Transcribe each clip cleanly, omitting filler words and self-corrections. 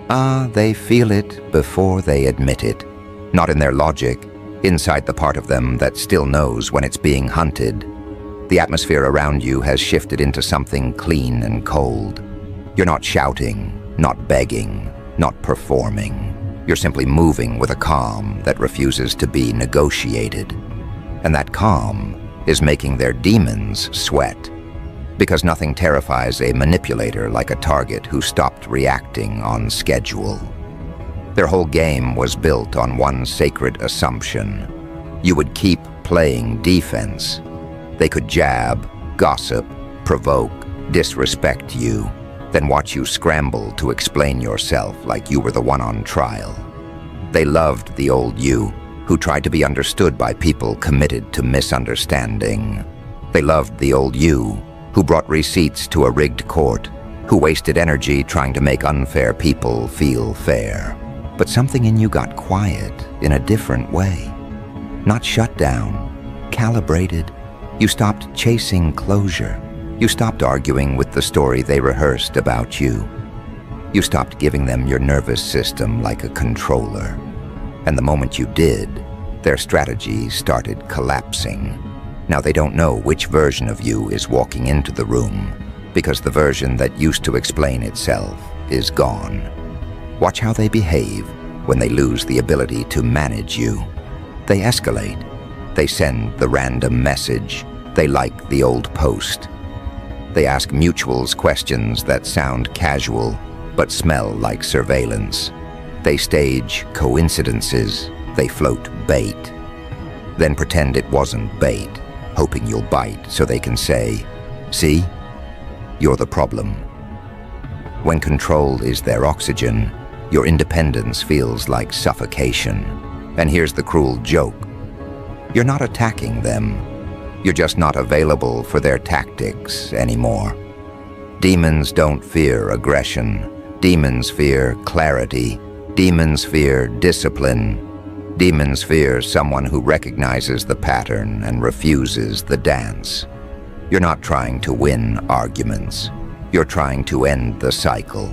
They feel it before they admit it. Not in their logic, inside the part of them that still knows when it's being hunted. The atmosphere around you has shifted into something clean and cold. You're not shouting, not begging, not performing. You're simply moving with a calm that refuses to be negotiated. And that calm is making their demons sweat. Because nothing terrifies a manipulator like a target who stopped reacting on schedule. Their whole game was built on one sacred assumption. You would keep playing defense. They could jab, gossip, provoke, disrespect you, then watch you scramble to explain yourself like you were the one on trial. They loved the old you, who tried to be understood by people committed to misunderstanding. They loved the old you, who brought receipts to a rigged court, who wasted energy trying to make unfair people feel fair. But something in you got quiet in a different way. Not shut down, calibrated. You stopped chasing closure. You stopped arguing with the story they rehearsed about you. You stopped giving them your nervous system like a controller. And the moment you did, their strategy started collapsing. Now they don't know which version of you is walking into the room, because the version that used to explain itself is gone. Watch how they behave when they lose the ability to manage you. They escalate. They send the random message. They like the old post. They ask mutuals questions that sound casual but smell like surveillance. They stage coincidences. They float bait. Then pretend it wasn't bait, hoping you'll bite so they can say, "See? You're the problem." When control is their oxygen, your independence feels like suffocation. And here's the cruel joke. You're not attacking them. You're just not available for their tactics anymore. Demons don't fear aggression. Demons fear clarity. Demons fear discipline. Demons fear someone who recognizes the pattern and refuses the dance. You're not trying to win arguments. You're trying to end the cycle.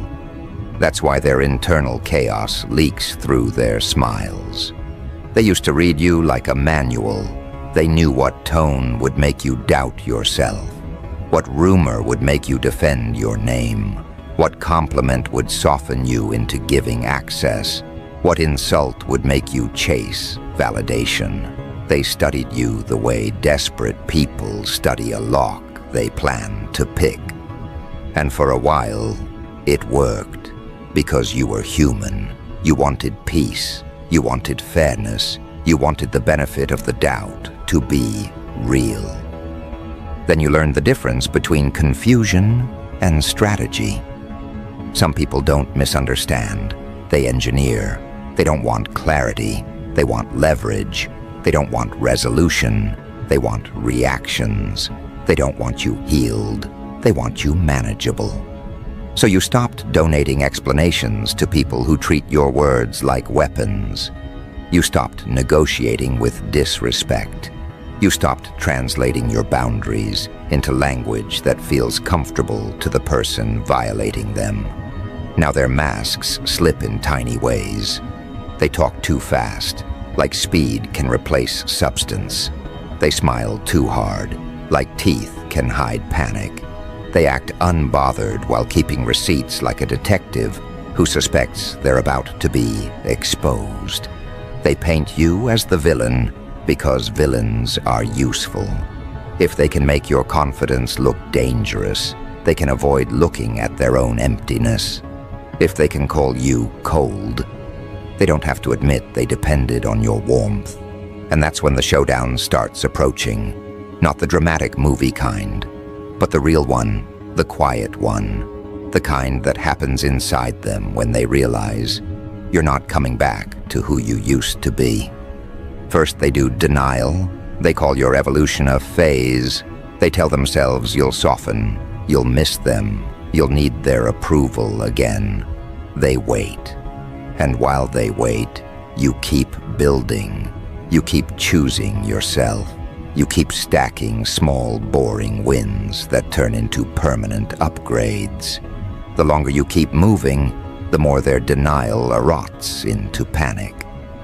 That's why their internal chaos leaks through their smiles. They used to read you like a manual. They knew what tone would make you doubt yourself, what rumor would make you defend your name, what compliment would soften you into giving access, what insult would make you chase validation. They studied you the way desperate people study a lock they plan to pick. And for a while, it worked, because you were human. You wanted peace. You wanted fairness. You wanted the benefit of the doubt to be real. Then you learned the difference between confusion and strategy. Some people don't misunderstand. They engineer. They don't want clarity. They want leverage. They don't want resolution. They want reactions. They don't want you healed. They want you manageable. So you stopped donating explanations to people who treat your words like weapons. You stopped negotiating with disrespect. You stopped translating your boundaries into language that feels comfortable to the person violating them. Now their masks slip in tiny ways. They talk too fast, like speed can replace substance. They smile too hard, like teeth can hide panic. They act unbothered while keeping receipts like a detective who suspects they're about to be exposed. They paint you as the villain because villains are useful. If they can make your confidence look dangerous, they can avoid looking at their own emptiness. If they can call you cold, they don't have to admit they depended on your warmth. And that's when the showdown starts approaching. Not the dramatic movie kind, but the real one, the quiet one, the kind that happens inside them when they realize you're not coming back to who you used to be. First they do denial. They call your evolution a phase. They tell themselves you'll soften, you'll miss them, you'll need their approval again. They wait. And while they wait, you keep building. You keep choosing yourself. You keep stacking small, boring wins that turn into permanent upgrades. The longer you keep moving, the more their denial erots into panic.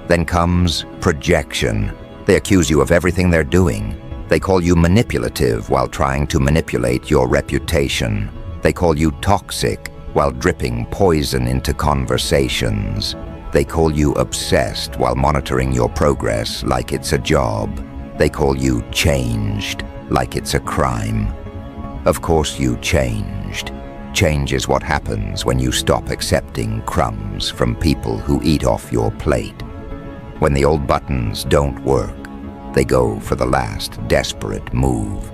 Then comes projection. They accuse you of everything they're doing. They call you manipulative while trying to manipulate your reputation. They call you toxic while dripping poison into conversations. They call you obsessed while monitoring your progress like it's a job. They call you changed like it's a crime. Of course you changed. Change is what happens when you stop accepting crumbs from people who eat off your plate. When the old buttons don't work, they go for the last desperate move.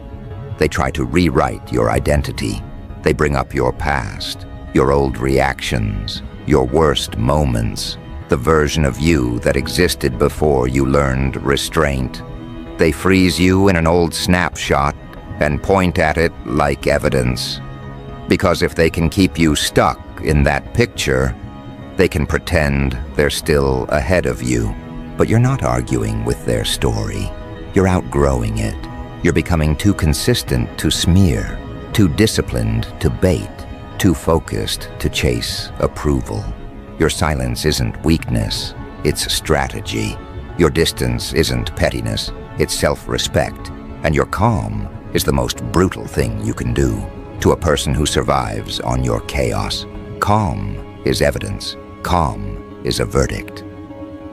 They try to rewrite your identity. They bring up your past, your old reactions, your worst moments, the version of you that existed before you learned restraint. They freeze you in an old snapshot and point at it like evidence. Because if they can keep you stuck in that picture, they can pretend they're still ahead of you. But you're not arguing with their story. You're outgrowing it. You're becoming too consistent to smear, too disciplined to bait, too focused to chase approval. Your silence isn't weakness, it's strategy. Your distance isn't pettiness, it's self-respect. And your calm is the most brutal thing you can do to a person who survives on your chaos. Calm is evidence. Calm is a verdict.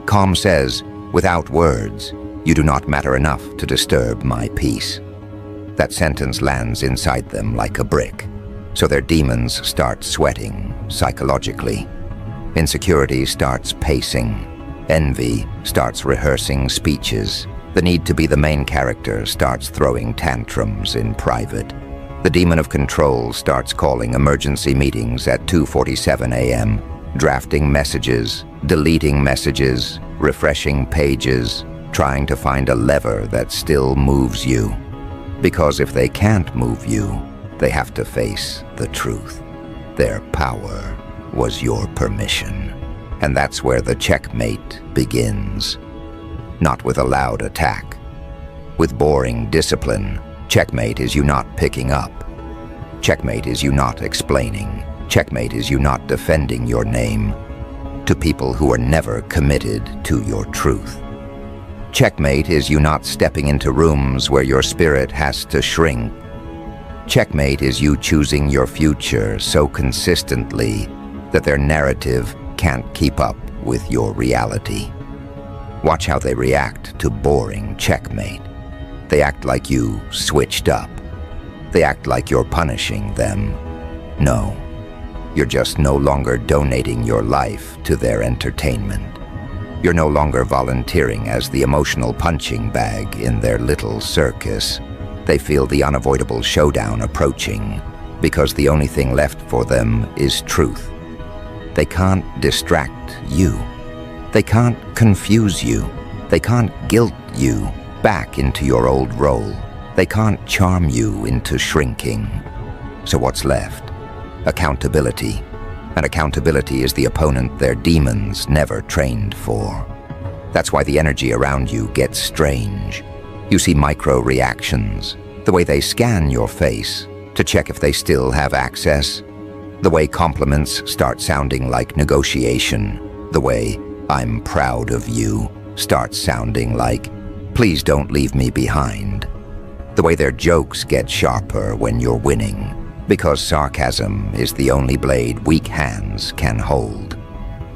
Calm says, without words, you do not matter enough to disturb my peace. That sentence lands inside them like a brick, so their demons start sweating psychologically. Insecurity starts pacing. Envy starts rehearsing speeches. The need to be the main character starts throwing tantrums in private. The demon of control starts calling emergency meetings at 2:47 a.m., drafting messages, deleting messages, refreshing pages, trying to find a lever that still moves you. Because if they can't move you, they have to face the truth. Their power was your permission. And that's where the checkmate begins. Not with a loud attack. With boring discipline. Checkmate is you not picking up. Checkmate is you not explaining. Checkmate is you not defending your name to people who are never committed to your truth. Checkmate is you not stepping into rooms where your spirit has to shrink. Checkmate is you choosing your future so consistently that their narrative can't keep up with your reality. Watch how they react to boring checkmate. They act like you switched up. They act like you're punishing them. No, you're just no longer donating your life to their entertainment. You're no longer volunteering as the emotional punching bag in their little circus. They feel the unavoidable showdown approaching because the only thing left for them is truth. They can't distract you. They can't confuse you. They can't guilt you back into your old role. They can't charm you into shrinking. So what's left? Accountability. And accountability is the opponent their demons never trained for. That's why the energy around you gets strange. You see micro-reactions, the way they scan your face to check if they still have access, the way compliments start sounding like negotiation, the way "I'm proud of you" starts sounding like "please don't leave me behind," the way their jokes get sharper when you're winning, because sarcasm is the only blade weak hands can hold.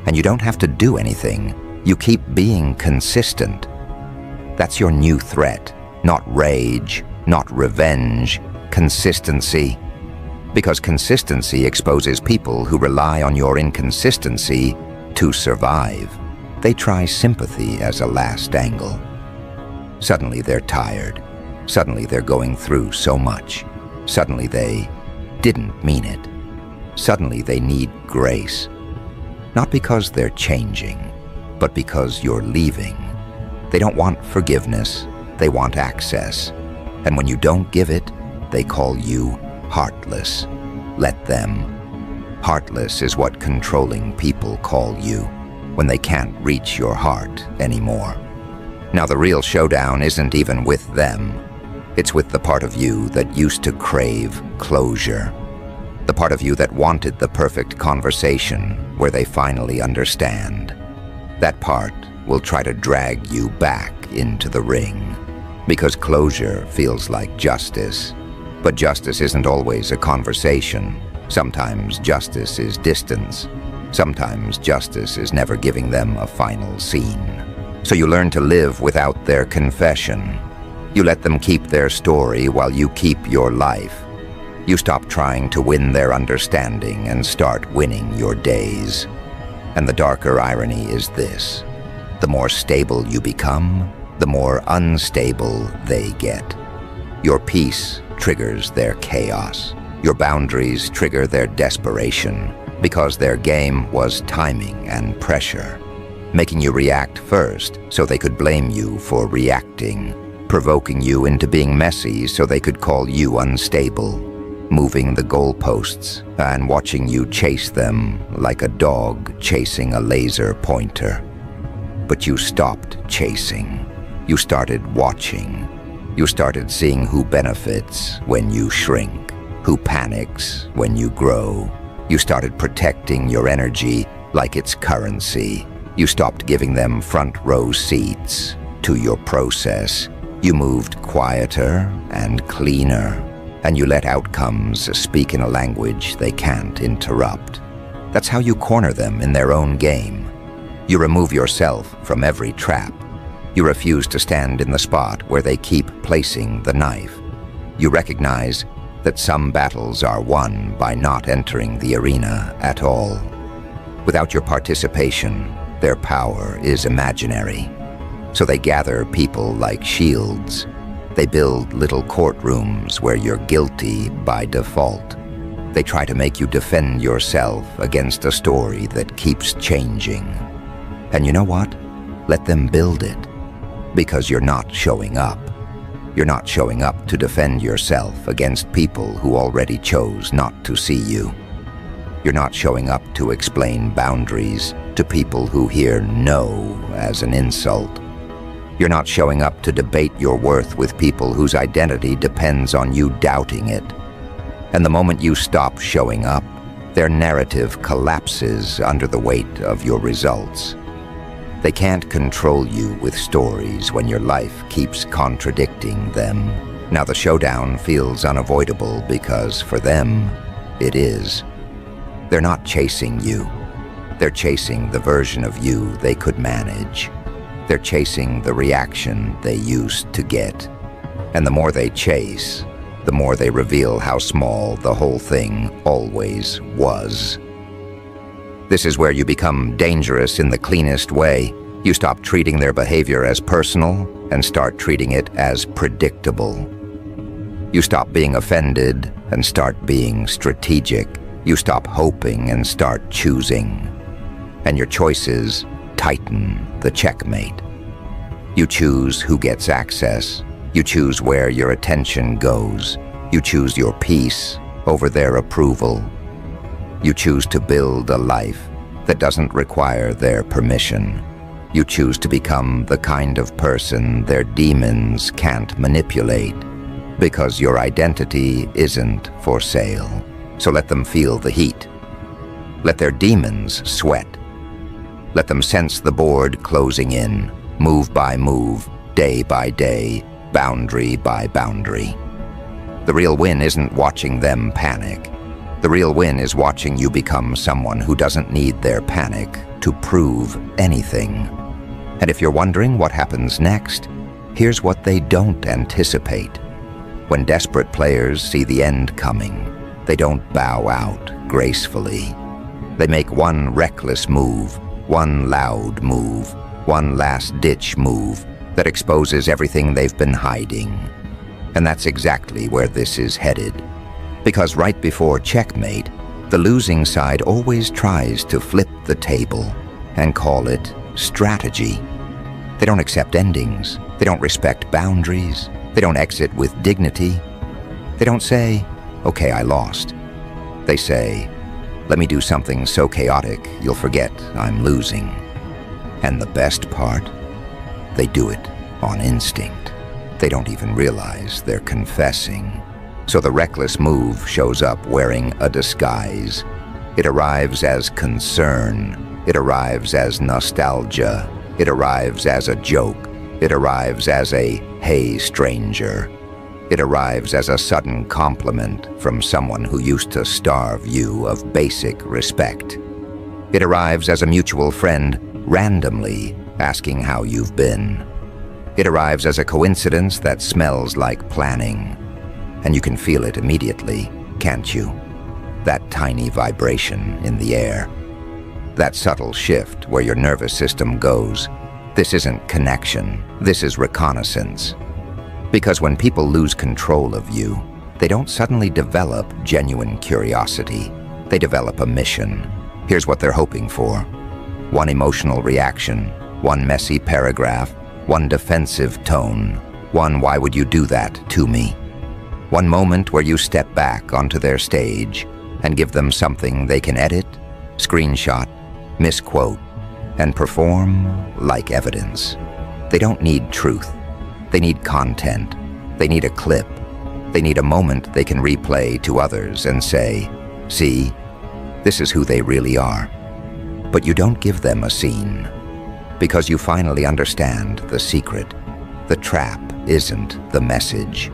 And you don't have to do anything. You keep being consistent. That's your new threat. Not rage, not revenge, consistency. Because consistency exposes people who rely on your inconsistency to survive. They try sympathy as a last angle. Suddenly they're tired. Suddenly they're going through so much. Suddenly they didn't mean it. Suddenly they need grace. Not because they're changing, but because you're leaving. They don't want forgiveness, they want access. And when you don't give it, they call you heartless. Let them. Heartless is what controlling people call you when they can't reach your heart anymore. Now the real showdown isn't even with them. It's with the part of you that used to crave closure. The part of you that wanted the perfect conversation where they finally understand. That part will try to drag you back into the ring, because closure feels like justice. But justice isn't always a conversation. Sometimes justice is distance. Sometimes justice is never giving them a final scene. So you learn to live without their confession. You let them keep their story while you keep your life. You stop trying to win their understanding and start winning your days. And the darker irony is this: the more stable you become, the more unstable they get. Your peace triggers their chaos. Your boundaries trigger their desperation, because their game was timing and pressure, making you react first so they could blame you for reacting, provoking you into being messy so they could call you unstable, moving the goalposts and watching you chase them like a dog chasing a laser pointer. But you stopped chasing. You started watching. You started seeing who benefits when you shrink, who panics when you grow. You started protecting your energy like it's currency. You stopped giving them front row seats to your process. You moved quieter and cleaner, and you let outcomes speak in a language they can't interrupt. That's how you corner them in their own game. You remove yourself from every trap. You refuse to stand in the spot where they keep placing the knife. You recognize that some battles are won by not entering the arena at all. Without your participation, their power is imaginary. So they gather people like shields. They build little courtrooms where you're guilty by default. They try to make you defend yourself against a story that keeps changing. And you know what? Let them build it. Because you're not showing up. You're not showing up to defend yourself against people who already chose not to see you. You're not showing up to explain boundaries to people who hear no as an insult. You're not showing up to debate your worth with people whose identity depends on you doubting it. And the moment you stop showing up, their narrative collapses under the weight of your results. They can't control you with stories when your life keeps contradicting them. Now the showdown feels unavoidable because for them, it is. They're not chasing you. They're chasing the version of you they could manage. They're chasing the reaction they used to get. And the more they chase, the more they reveal how small the whole thing always was. This is where you become dangerous in the cleanest way. You stop treating their behavior as personal and start treating it as predictable. You stop being offended and start being strategic. You stop hoping and start choosing. And your choices tighten the checkmate. You choose who gets access. You choose where your attention goes. You choose your peace over their approval. You choose to build a life that doesn't require their permission. You choose to become the kind of person their demons can't manipulate, because your identity isn't for sale. So let them feel the heat. Let their demons sweat. Let them sense the board closing in, move by move, day by day, boundary by boundary. The real win isn't watching them panic. The real win is watching you become someone who doesn't need their panic to prove anything. And if you're wondering what happens next, here's what they don't anticipate. When desperate players see the end coming, they don't bow out gracefully. They make one reckless move, one loud move, one last-ditch move that exposes everything they've been hiding. And that's exactly where this is headed. Because right before checkmate, the losing side always tries to flip the table and call it strategy. They don't accept endings. They don't respect boundaries. They don't exit with dignity. They don't say, okay, I lost. They say, let me do something so chaotic you'll forget I'm losing. And the best part? They do it on instinct. They don't even realize they're confessing. So the reckless move shows up wearing a disguise. It arrives as concern. It arrives as nostalgia. It arrives as a joke. It arrives as a "hey, stranger." It arrives as a sudden compliment from someone who used to starve you of basic respect. It arrives as a mutual friend randomly asking how you've been. It arrives as a coincidence that smells like planning. And you can feel it immediately, can't you? That tiny vibration in the air. That subtle shift where your nervous system goes, "This isn't connection, this is reconnaissance." Because when people lose control of you, they don't suddenly develop genuine curiosity. They develop a mission. Here's what they're hoping for. One emotional reaction, one messy paragraph, one defensive tone, one "why would you do that to me?" One moment where you step back onto their stage and give them something they can edit, screenshot, misquote, and perform like evidence. They don't need truth. They need content. They need a clip. They need a moment they can replay to others and say, "See, this is who they really are." But you don't give them a scene, because you finally understand the secret. The trap isn't the message.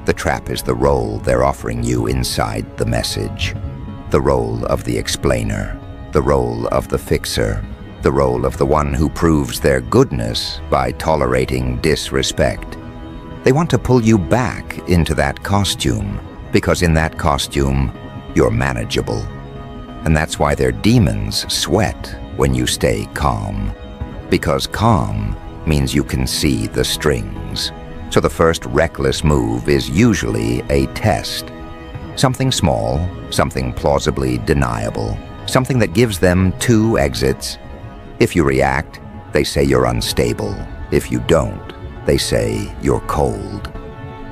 The trap is the role they're offering you inside the message. The role of the explainer, the role of the fixer, the role of the one who proves their goodness by tolerating disrespect. They want to pull you back into that costume, because in that costume, you're manageable. And that's why their demons sweat when you stay calm. Because calm means you can see the strings. So the first reckless move is usually a test. Something small, something plausibly deniable, something that gives them two exits. If you react, they say you're unstable. If you don't, they say you're cold.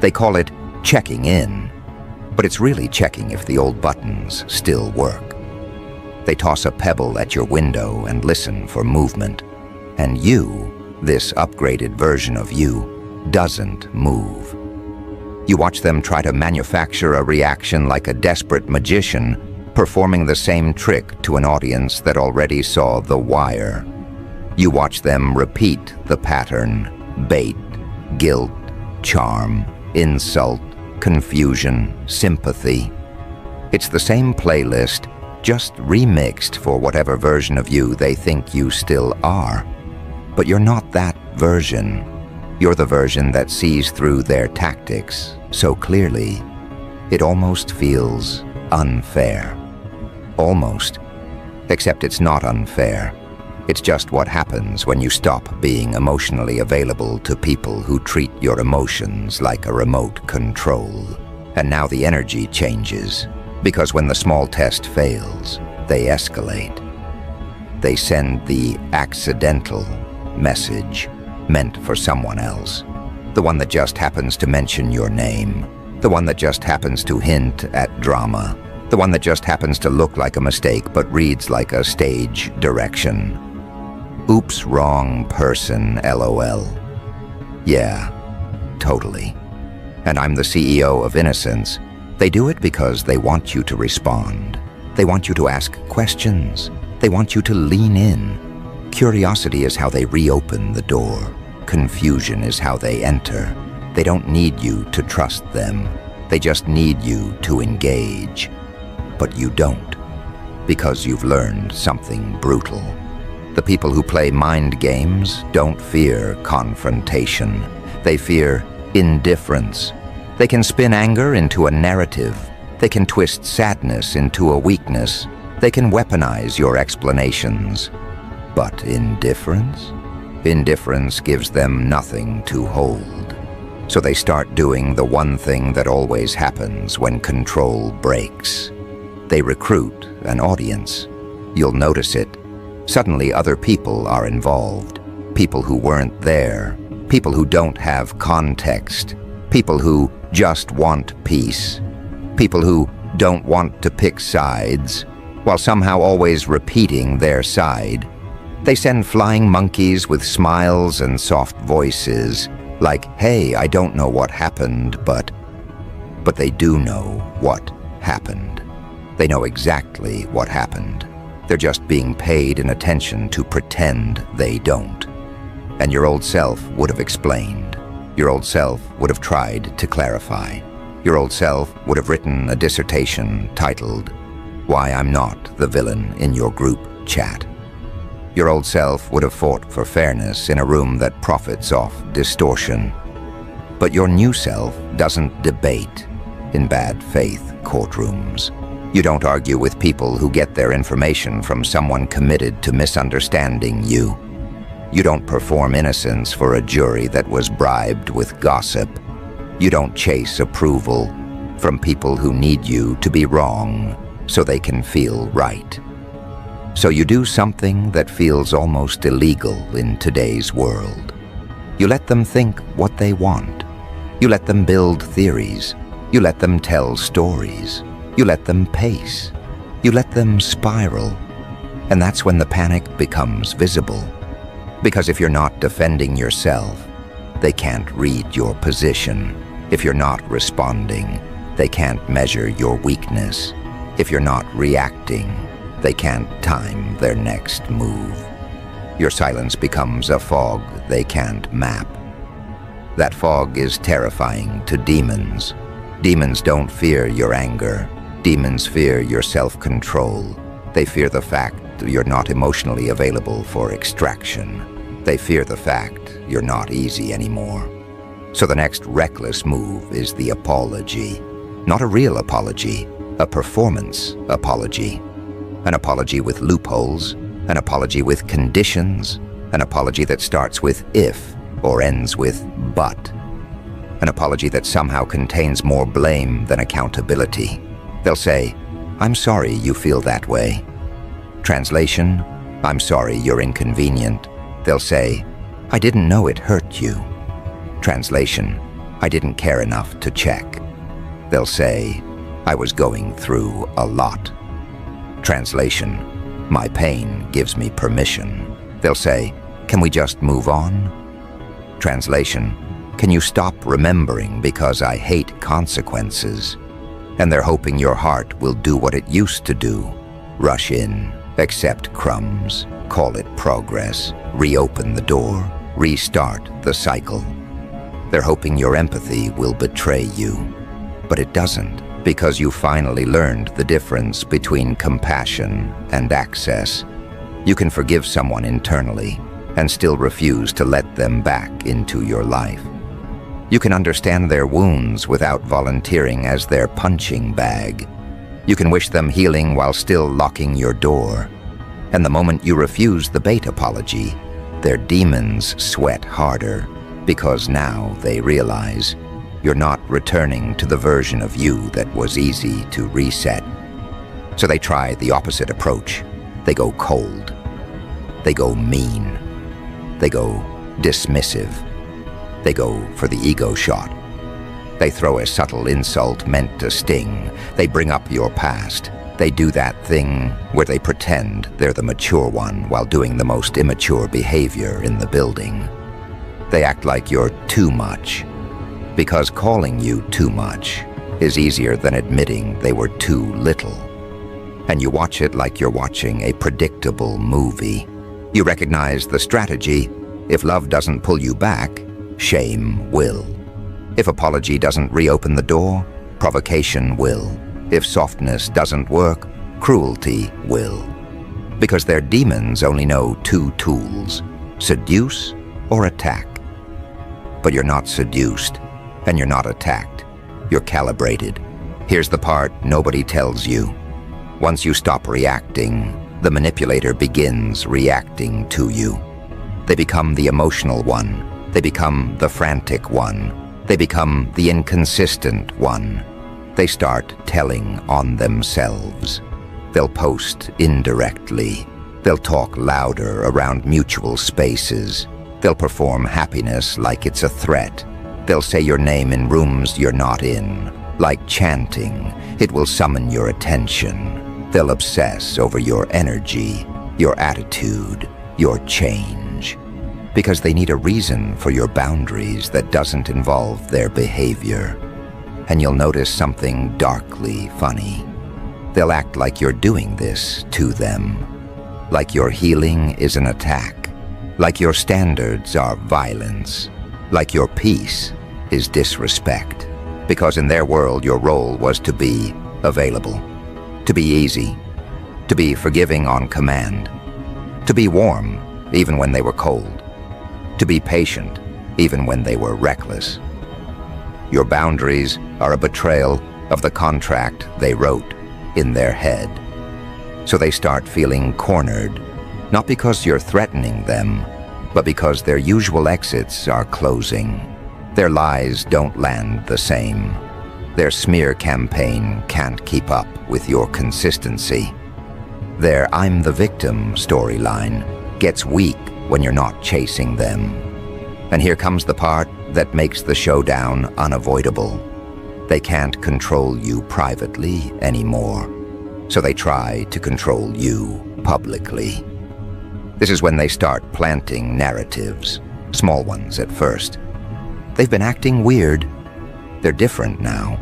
They call it checking in, but it's really checking if the old buttons still work. They toss a pebble at your window and listen for movement. And you, this upgraded version of you, doesn't move. You watch them try to manufacture a reaction like a desperate magician, performing the same trick to an audience that already saw The Wire. You watch them repeat the pattern: bait, guilt, charm, insult, confusion, sympathy. It's the same playlist, just remixed for whatever version of you they think you still are. But you're not that version. You're the version that sees through their tactics so clearly, it almost feels unfair. Almost. Except it's not unfair. It's just what happens when you stop being emotionally available to people who treat your emotions like a remote control. And now the energy changes, because when the small test fails, they escalate. They send the accidental message meant for someone else. The one that just happens to mention your name. The one that just happens to hint at drama. The one that just happens to look like a mistake but reads like a stage direction. Oops, wrong person, LOL. Yeah, totally. And I'm the CEO of innocence. They do it because they want you to respond. They want you to ask questions. They want you to lean in. Curiosity is how they reopen the door. Confusion is how they enter. They don't need you to trust them. They just need you to engage. But you don't, because you've learned something brutal. The people who play mind games don't fear confrontation. They fear indifference. They can spin anger into a narrative. They can twist sadness into a weakness. They can weaponize your explanations. But indifference? Indifference gives them nothing to hold. So they start doing the one thing that always happens when control breaks. They recruit an audience. You'll notice it. Suddenly other people are involved. People who weren't there. People who don't have context. People who just want peace. People who don't want to pick sides, while somehow always repeating their side. They send flying monkeys with smiles and soft voices, like, "Hey, I don't know what happened, but..." but they do know what happened. They know exactly what happened. They're just being paid in attention to pretend they don't. And your old self would have explained. Your old self would have tried to clarify. Your old self would have written a dissertation titled, "Why I'm Not the Villain in Your Group Chat." Your old self would have fought for fairness in a room that profits off distortion. But your new self doesn't debate in bad faith courtrooms. You don't argue with people who get their information from someone committed to misunderstanding you. You don't perform innocence for a jury that was bribed with gossip. You don't chase approval from people who need you to be wrong so they can feel right. So you do something that feels almost illegal in today's world. You let them think what they want. You let them build theories. You let them tell stories. You let them pace. You let them spiral. And that's when the panic becomes visible. Because if you're not defending yourself, they can't read your position. If you're not responding, they can't measure your weakness. If you're not reacting, they can't time their next move. Your silence becomes a fog they can't map. That fog is terrifying to demons. Demons don't fear your anger. Demons fear your self-control. They fear the fact you're not emotionally available for extraction. They fear the fact you're not easy anymore. So the next reckless move is the apology. Not a real apology, a performance apology. An apology with loopholes, an apology with conditions, an apology that starts with if or ends with but. An apology that somehow contains more blame than accountability. They'll say, "I'm sorry you feel that way." Translation, "I'm sorry you're inconvenient." They'll say, "I didn't know it hurt you." Translation, "I didn't care enough to check." They'll say, "I was going through a lot." Translation, "My pain gives me permission." They'll say, "Can we just move on?" Translation, "Can you stop remembering because I hate consequences?" And they're hoping your heart will do what it used to do. Rush in, accept crumbs, call it progress, reopen the door, restart the cycle. They're hoping your empathy will betray you. But it doesn't, because you finally learned the difference between compassion and access. You can forgive someone internally and still refuse to let them back into your life. You can understand their wounds without volunteering as their punching bag. You can wish them healing while still locking your door. And the moment you refuse the bait apology, their demons sweat harder, because now they realize you're not returning to the version of you that was easy to reset. So they try the opposite approach. They go cold. They go mean. They go dismissive. They go for the ego shot. They throw a subtle insult meant to sting. They bring up your past. They do that thing where they pretend they're the mature one while doing the most immature behavior in the building. They act like you're too much, because calling you too much is easier than admitting they were too little. And you watch it like you're watching a predictable movie. You recognize the strategy. If love doesn't pull you back, shame will. If apology doesn't reopen the door, provocation will. If softness doesn't work, cruelty will. Because their demons only know two tools: seduce or attack. But you're not seduced, and you're not attacked. You're calibrated. Here's the part nobody tells you. Once you stop reacting, the manipulator begins reacting to you. They become the emotional one. They become the frantic one. They become the inconsistent one. They start telling on themselves. They'll post indirectly. They'll talk louder around mutual spaces. They'll perform happiness like it's a threat. They'll say your name in rooms you're not in. Like chanting, it will summon your attention. They'll obsess over your energy, your attitude, your change. Because they need a reason for your boundaries that doesn't involve their behavior. and you'll notice something darkly funny. They'll act like you're doing this to them, like your healing is an attack, like your standards are violence, like your peace is disrespect, because in their world your role was to be available, to be easy, to be forgiving on command, to be warm even when they were cold, to be patient even when they were reckless. Your boundaries are a betrayal of the contract they wrote in their head. So they start feeling cornered, not because you're threatening them, but because their usual exits are closing. Their lies don't land the same. Their smear campaign can't keep up with your consistency. Their "I'm the victim" storyline gets weak when you're not chasing them. And here comes the part that makes the showdown unavoidable. They can't control you privately anymore, so they try to control you publicly. This is when they start planting narratives, small ones at first. They've been acting weird. They're different now.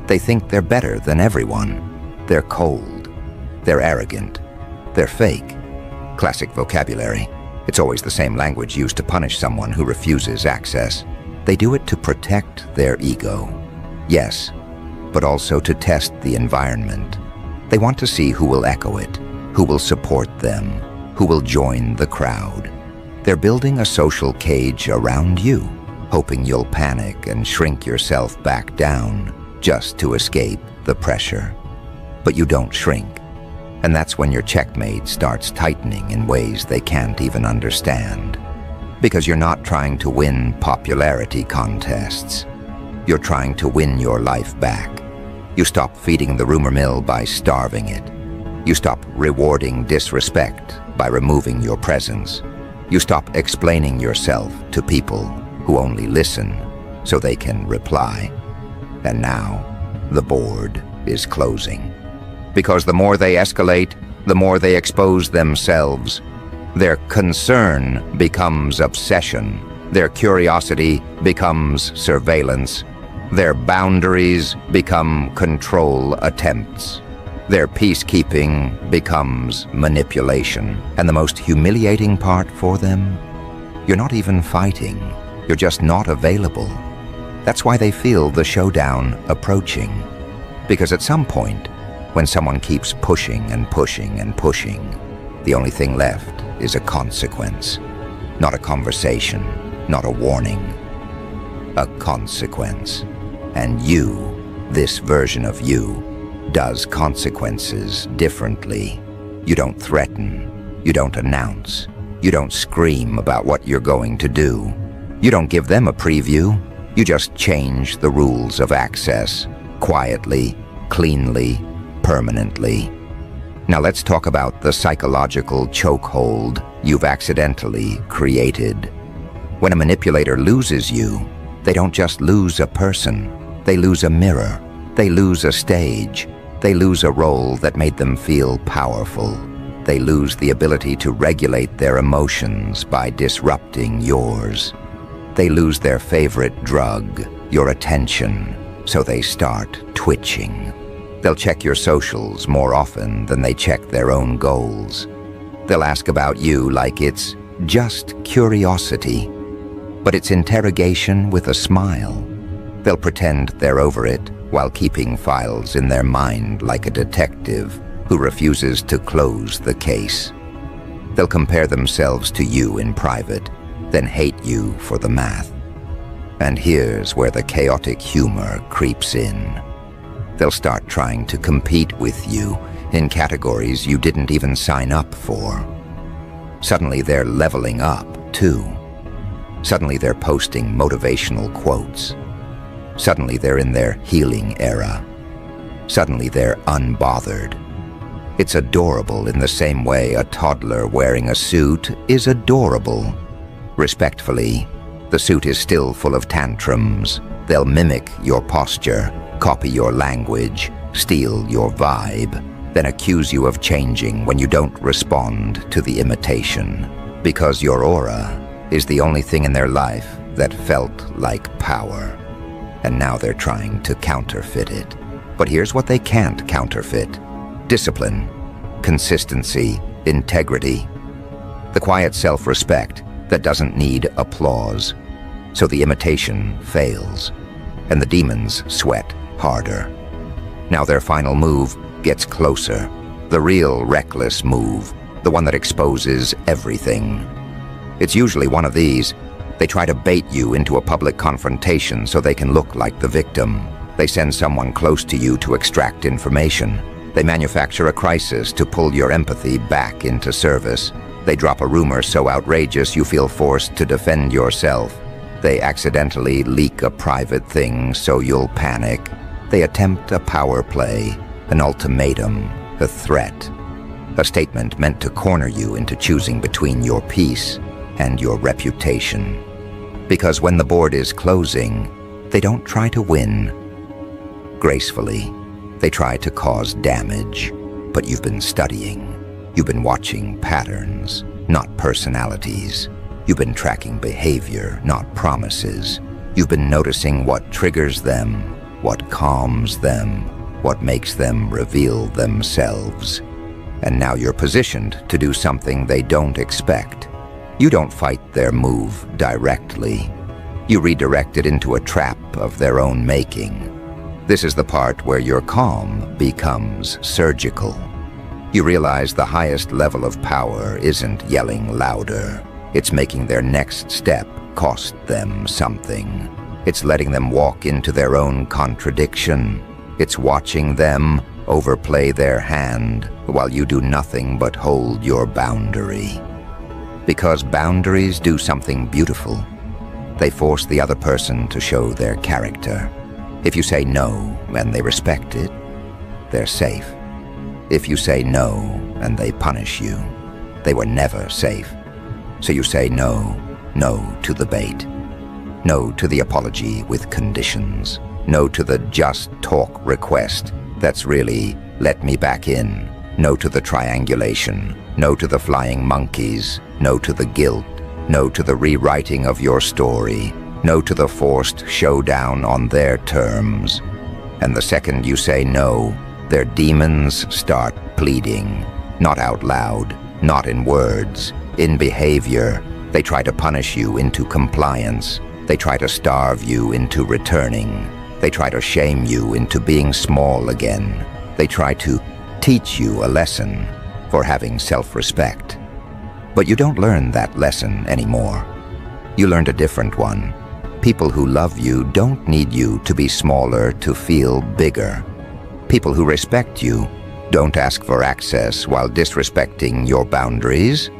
They think they're better than everyone. They're cold. They're arrogant. They're fake. Classic vocabulary. It's always the same language used to punish someone who refuses access. They do it to protect their ego. Yes, but also to test the environment. They want to see who will echo it, who will support them, who will join the crowd. They're building a social cage around you, hoping you'll panic and shrink yourself back down just to escape the pressure. But you don't shrink, and that's when your checkmate starts tightening in ways they can't even understand. Because you're not trying to win popularity contests. You're trying to win your life back. You stop feeding the rumor mill by starving it. You stop rewarding disrespect by removing your presence. You stop explaining yourself to people who only listen so they can reply. And now, the board is closing. Because the more they escalate, the more they expose themselves. Their concern becomes obsession. Their curiosity becomes surveillance. Their boundaries become control attempts. Their peacekeeping becomes manipulation. And the most humiliating part for them? You're not even fighting. You're just not available. That's why they feel the showdown approaching. Because at some point, when someone keeps pushing and pushing and pushing, the only thing left is a consequence. Not a conversation, not a warning. A consequence. And you, this version of you, does consequences differently. You don't threaten. You don't announce. You don't scream about what you're going to do. You don't give them a preview. You just change the rules of access, quietly, cleanly, permanently. Now let's talk about the psychological chokehold you've accidentally created. When a manipulator loses you, they don't just lose a person. They lose a mirror. They lose a stage. They lose a role that made them feel powerful. They lose the ability to regulate their emotions by disrupting yours. They lose their favorite drug, your attention, so they start twitching. They'll check your socials more often than they check their own goals. They'll ask about you like it's just curiosity, but it's interrogation with a smile. They'll pretend they're over it while keeping files in their mind like a detective who refuses to close the case. They'll compare themselves to you in private, then hate you for the math. And here's where the chaotic humor creeps in. They'll start trying to compete with you in categories you didn't even sign up for. Suddenly they're leveling up, too. Suddenly they're posting motivational quotes. Suddenly they're in their healing era. Suddenly they're unbothered. It's adorable in the same way a toddler wearing a suit is adorable. Respectfully, the suit is still full of tantrums. They'll mimic your posture, copy your language, steal your vibe, then accuse you of changing when you don't respond to the imitation. Because your aura is the only thing in their life that felt like power. and now they're trying to counterfeit it. But here's what they can't counterfeit: discipline, consistency, integrity. The quiet self-respect that doesn't need applause. So the imitation fails, and the demons sweat harder. Now their final move gets closer. The real reckless move, the one that exposes everything. It's usually one of these. They try to bait you into a public confrontation so they can look like the victim. They send someone close to you to extract information. They manufacture a crisis to pull your empathy back into service. They drop a rumor so outrageous you feel forced to defend yourself. They accidentally leak a private thing so you'll panic. They attempt a power play, an ultimatum, a threat. A statement meant to corner you into choosing between your peace and your reputation. Because when the board is closing, they don't try to win gracefully. They try to cause damage. But you've been studying. You've been watching patterns, not personalities. You've been tracking behavior, not promises. You've been noticing what triggers them, what calms them, what makes them reveal themselves. And now you're positioned to do something they don't expect. You don't fight their move directly. You redirect it into a trap of their own making. This is the part where your calm becomes surgical. You realize the highest level of power isn't yelling louder. It's making their next step cost them something. It's letting them walk into their own contradiction. It's watching them overplay their hand while you do nothing but hold your boundary. Because boundaries do something beautiful. They force the other person to show their character. If you say no and they respect it, they're safe. If you say no and they punish you, they were never safe. So you say no, no to the bait. No to the apology with conditions. No to the just talk request that's really let me back in. No to the triangulation. No to the flying monkeys. No to the guilt. No to the rewriting of your story. No to the forced showdown on their terms. And the second you say no, their demons start pleading. Not out loud, not in words, in behavior. They try to punish you into compliance. They try to starve you into returning. They try to shame you into being small again. They try to teach you a lesson for having self-respect. But you don't learn that lesson anymore. You learned a different one. People who love you don't need you to be smaller to feel bigger. People who respect you don't ask for access while disrespecting your boundaries.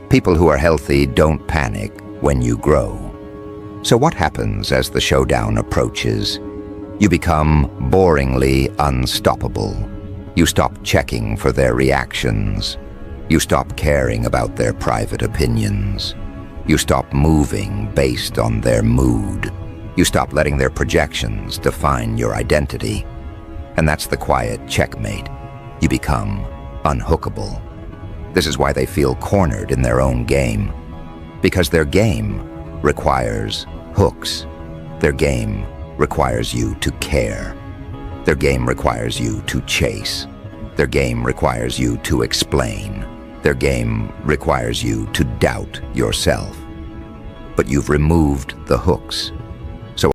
People who are healthy don't panic when you grow. So what happens as the showdown approaches? You become boringly unstoppable. You stop checking for their reactions. You stop caring about their private opinions. You stop moving based on their mood. You stop letting their projections define your identity. And that's the quiet checkmate. You become unhookable. This is why they feel cornered in their own game. Because their game requires hooks. Their game requires you to care. Their game requires you to chase. Their game requires you to explain. Their game requires you to doubt yourself. But you've removed the hooks.